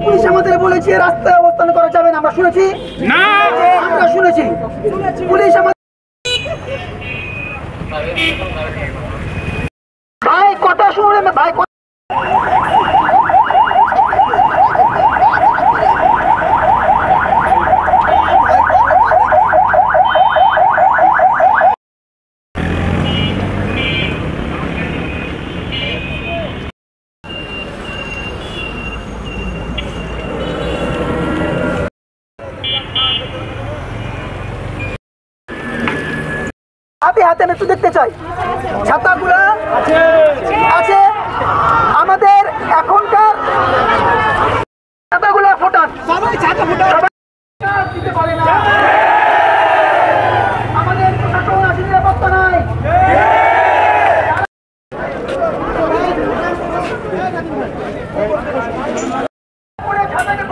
police আমাদের বলেছে রাস্তায় অবস্থান করা যাবে না, আমরা শুনেছি না, আমরা শুনেছি পুলিশ আমাদের ভাই কথা শুনলেন ভাই হাতে হাতে আমি একটু দেখতে চাই ছাতাগুলো আছে আমাদের এখনকার ছাতাগুলো ফোটান সবাই ছাতা ফোটান দিতে পারে না আমাদের প্রশাসন আসলে নিরাপত্তা নাই ছাতাকে